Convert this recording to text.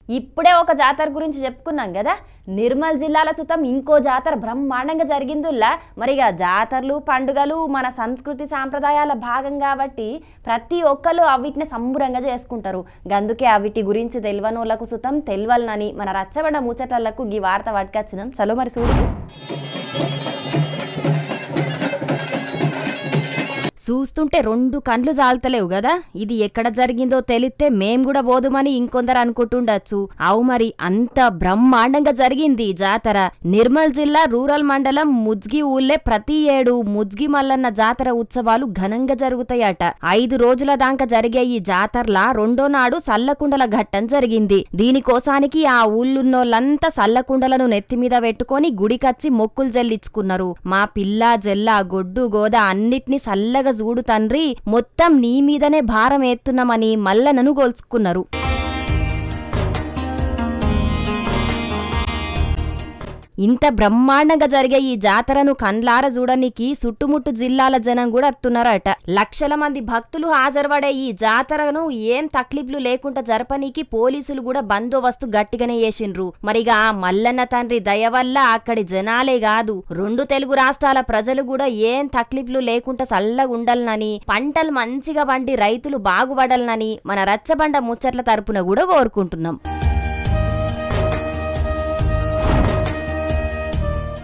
ఇప్పుడే ఒక జాతర గురించి చెప్పుకున్నాం కదా. నిర్మల్ జిల్లాల సుతం ఇంకో జాతర బ్రహ్మాండంగా జరిగిందుల్లా. మరిగా జాతరలు పండుగలు మన సంస్కృతి సాంప్రదాయాల భాగం కాబట్టి ప్రతి ఒక్కరు అవిటిని సంబురంగా చేసుకుంటారు. అందుకే అవిటి గురించి తెలియనోళ్లకు సుతం తెలియాలని మన రచ్చబండ ముచ్చటలకు ఈ వార్త పట్టుకొచ్చినాం. చలో మరి చూడు. చూస్తుంటే రెండు కండ్లు జాలుతలేవు కదా. ఇది ఎక్కడ జరిగిందో తెలిస్తే మేం కూడా పోదుమని ఇంకొందరు అనుకుంటుండొచ్చు. అవు మరి అంత బ్రహ్మాండంగా జరిగింది జాతర. నిర్మల్ జిల్లా రూరల్ మండలం ముజ్గి ఊళ్ళే ప్రతి ఏడు ముజ్గి మల్లన్న జాతర ఉత్సవాలు ఘనంగా జరుగుతాయట. 5 రోజుల దాకా జరిగే ఈ జాతరలా రెండో నాడు సల్లకుండల ఘట్టం జరిగింది. దీనికోసానికి ఆ ఊళ్ళున్నోళ్ళంతా సల్లకుండలను నెత్తిమీద పెట్టుకొని గుడికచ్చి మొక్కులు చెల్లించుకున్నారు. మా పిల్ల జెల్ల గొడ్డు గోద అన్నిటినీ సల్లగా చూడు తండ్రి, మొత్తం నీ మీదనే భారం ఎత్తున్నామని మల్లనను గోల్చుకున్నారు. ఇంత బ్రహ్మాండంగా జరిగే ఈ జాతరను కండ్లార చూడనికి చుట్టుముట్టు జిల్లాల జనం కూడా అత్తున్నారట. లక్షల మంది భక్తులు హాజరుపడే ఈ జాతరను ఏం తక్లీఫ్లు లేకుండా జరపనీకి పోలీసులు కూడా బందోబస్తు గట్టిగానే చేసిండ్రు. మరిగా ఆ మల్లన్న తండ్రి దయ వల్ల అక్కడి జనాలే కాదు 2 తెలుగు రాష్ట్రాల ప్రజలు కూడా ఏం తక్లీఫ్లు లేకుండా చల్లగా ఉండాలనని, పంటలు మంచిగా పండి రైతులు బాగుపడాలనని మన రచ్చబండ ముచ్చట్ల తరపున కూడా కోరుకుంటున్నాం.